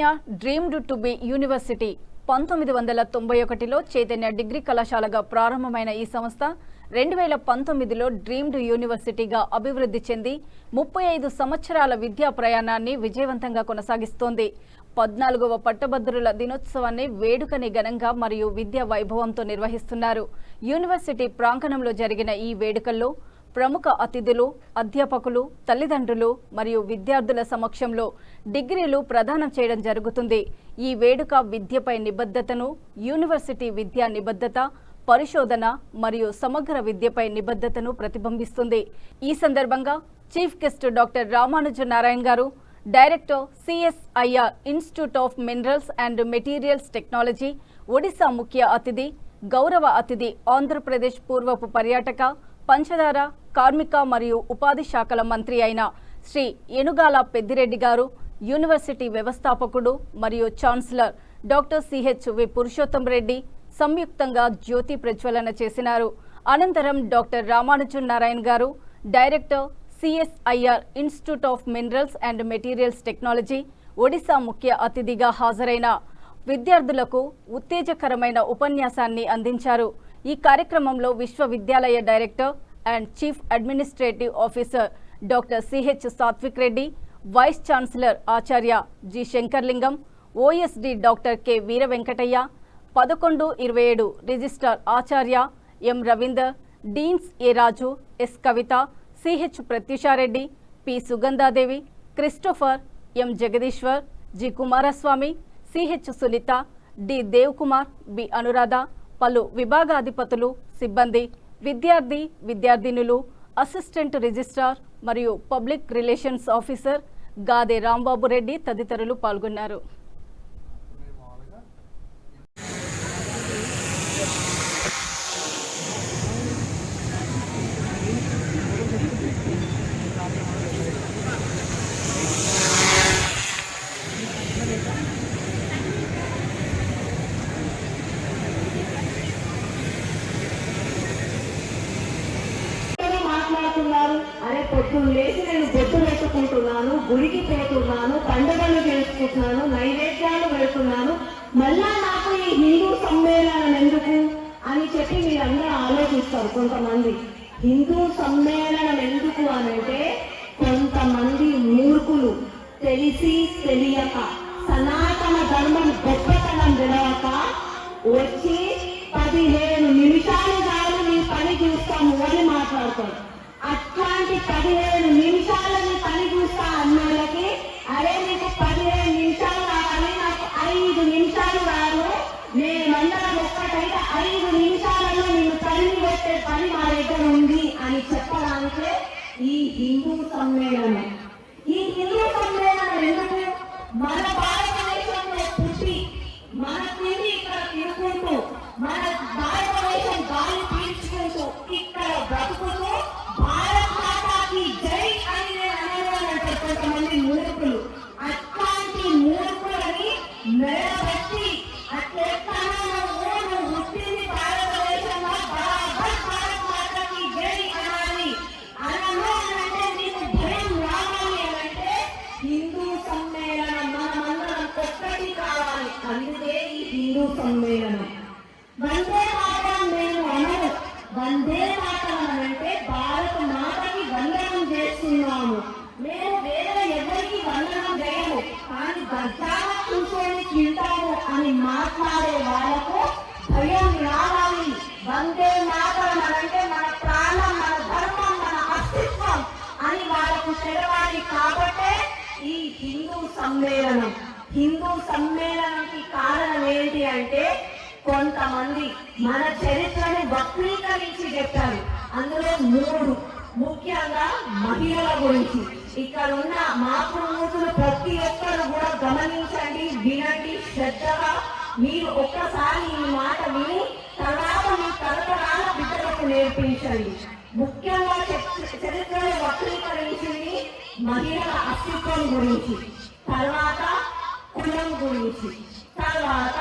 Chaitanya deemed to be university 1991లో Chaitanya degree కళాశాలగా ప్రారంభమైన ఈ సంస్థ 2019లో డ్రీమ్డ్ యూనివర్సిటీగా అభివృద్ధి చెంది 35 సంవత్సరాల విద్యా ప్రయాణాన్ని విజయవంతంగా కొనసాగిస్తోంది. 14వ పట్టభద్రుల దినోత్సవాన్ని వేడుకని ఘనంగా మరియు విద్యా వైభవంతో నిర్వహిస్తున్నారు. యూనివర్సిటీ ప్రాంగణంలో జరిగిన ఈ వేడుకల్లో ప్రముఖ అతిథులు, అధ్యాపకులు, తల్లిదండ్రులు మరియు విద్యార్థుల సమక్షంలో డిగ్రీలు ప్రదానం చేయడం జరుగుతుంది. ఈ వేడుక విద్యపై నిబద్ధతను, యూనివర్సిటీ విద్యా నిబద్ధత, పరిశోధన మరియు సమగ్ర విద్యపై నిబద్ధతను ప్రతిబింబిస్తుంది. ఈ సందర్భంగా chief guest doctor Ramanuja Narayana garu, director CSIR institute of minerals and materials technology, Odisha ముఖ్య అతిథి, గౌరవ అతిథి ఆంధ్రప్రదేశ్ పూర్వపు పర్యాటక, పంచదార, కార్మిక మరియు ఉపాధి శాఖల మంత్రి అయిన శ్రీ ఏనుగాల పెద్దిరెడ్డి గారు, యూనివర్సిటీ వ్యవస్థాపకుడు మరియు chancellor doctor CHV Purushottam Reddy సంయుక్తంగా జ్యోతి ప్రజ్వలన చేసినారు. అనంతరం doctor Ramanujan Narayana garu, director CSIR institute of minerals and materials technology, Odisha ముఖ్య అతిథిగా హాజరైన విద్యార్థులకు ఉత్తేజకరమైన ఉపన్యాసాన్ని అందించారు. ఈ కార్యక్రమంలో విశ్వవిద్యాలయ director and chief administrative officer doctor CH Sathvik Reddy, vice chancellor Acharya G Shankarlingam, OSD doctor K Veera Venkataiah, 1127 registrar Acharya M Ravinder, deans A Raju, S Kavitha, CH Prathyusha Reddy, P Sugandhadevi, Christopher, M Jagadishwar, G Kumaraswamy, CH Sunitha, D Devkumar, B Anuradha, పలు విభాగాధిపతులు, సిబ్బంది, విద్యార్థినులు, అసిస్టెంట్ రిజిస్ట్రార్ మరియు public relations officer Gade Rambabu Reddy తదితరులు పాల్గొన్నారు. అరే పొద్దున్న లేచి నేను బొట్టు పెట్టుకుంటున్నాను, గుడికి పోతున్నాను, పండుగలు చేసుకుంటున్నాను, నైవేద్యాలు పెడుతున్నాను, మళ్ళా నాకు ఈ హిందూ సమ్మేళనం ఎందుకు అని చెప్పి మీరందరూ ఆలోచిస్తారు. కొంతమంది హిందూ సమ్మేళనం ఎందుకు అనంటే కొంతమంది మూర్ఖులు తెలిసి తెలియక సనాతన ధర్మం గొప్పతనం తెలవక వచ్చి 15 నిమిషాలు చాలు నీ పని చూస్తాము అని మాట్లాడతారు. అట్లాంటి 15 నిమిషాలని పని చూస్తా అన్నోళ్ళకి అరే నీకు 15 నిమిషాలు కావాలి, నాకు 5 నిమిషాలు కాదు, మేమందరం ఒక్కటైతే 5 నిమిషాలలో నేను తల్లి పెట్టే పని మా దగ్గర ఉంది అని చెప్పడానికే ఈ హిందూ సమ్మేళనం. ఈ హిందూ సమ్మేళనం ఎందుకు? మన భారతదేశంలో పుట్టి మన తిరిగి ఇక్కడ తిరుగుతూ మన భారతదేశం గాలి పీల్చుకుంటూ ఇక్కడ బ్రతుకుతూ భారత్ మాతాకి జై అని నేను అనేవానంటే కొంతమంది మూర్ఖులు అట్లాంటి మూర్ఖులని మెడబెట్టి అట్లెక్కడో పుట్టింది భారతదేశంలో భారత్ మాతాకి జై అనాలి అంటే నీకు భయం రావాలి అనంటే హిందూ సమ్మేళనం మనమందరం ఒక్కటి కావాలి. అందుకే ఈ హిందూ సమ్మేళనం. వందే మాతరం నేను అనను, వందే మాతరం అంటే భారత మాతకి వందనం చేస్తున్నాము. మేము వేరే ఎవరికి వందనం చేయము, కానీ గర్జాగా కూర్చొని తింటాము అని మాట్లాడే వాళ్ళకు భయం రావాలి. వందే మాతరం అంటే మన ప్రాణం, మన ధర్మం, మన అస్తిత్వం అని వాళ్ళకు తెలవాలి. కాబట్టే ఈ హిందూ సమ్మేళనం. హిందూ సమ్మేళనానికి కారణం ఏంటి అంటే కొంతమంది మన చరిత్రను వక్రీకరించి చెప్పారు. అందులో 3 ముఖ్యంగా మహిళల గురించి. ఇక్కడ ఉన్న మాతృమూర్తులు ప్రతి ఒక్కరు కూడా గమనించండి, వినండి శ్రద్ధగా. మీరు ఒక్కసారి ఈ మాట విని తర్వాత మీ తరతరాల బిడ్డలకు నేర్పించండి. ముఖ్యంగా చరిత్రను వక్రీకరించింది మహిళల అస్తిత్వం గురించి, తర్వాత కులం గురించి, తర్వాత